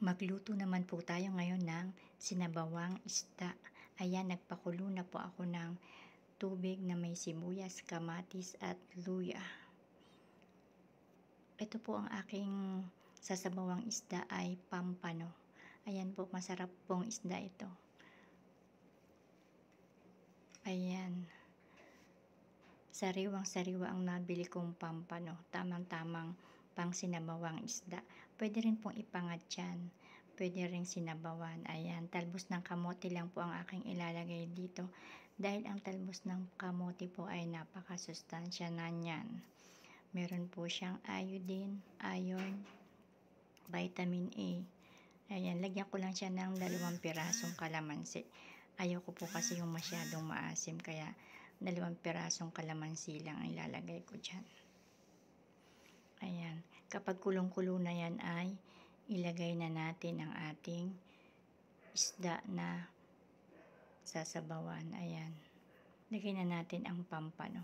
Magluto naman po tayo ngayon ng sinabawang isda. Ayan, nagpakulo na po ako ng tubig na may sibuyas, kamatis at luya. Ito po ang aking sasabawang isda ay pampano. Ayan po, masarap pong isda ito. Ayan. Sariwang-sariwa ang nabili kong pampano. Tamang-tamang pang sinabawang isda. Pwede rin pong ipangat yan. Pwede rin sinabawan. Ayan, talbos ng kamote lang po ang aking ilalagay dito. Dahil ang talbos ng kamote po ay napakasustansya na niyan. Meron po siyang iodine, iron, vitamin A. Ayan, lagyan ko lang siya ng 2 pirasong kalamansi. Ayoko po kasi yung masyadong maasim, kaya 2 pirasong kalamansi lang ang ilalagay ko dyan. Ayan, kapag kulong-kulo na yan ay ilagay na natin ang ating isda na sasabawan. Ayan, lagay na natin ang pampano.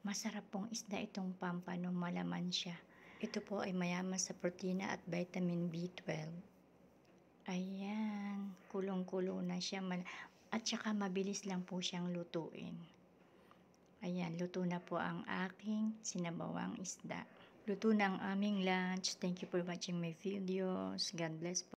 Masarap pong isda itong pampano, malaman siya. Ito po ay mayaman sa protina at vitamin B12. Ayan, kulong-kulo na siya. At saka mabilis lang po siyang lutuin. Ayan, luto na po ang aking sinabawang isda. Luto na ang aming lunch. Thank you for watching my videos. God bless po.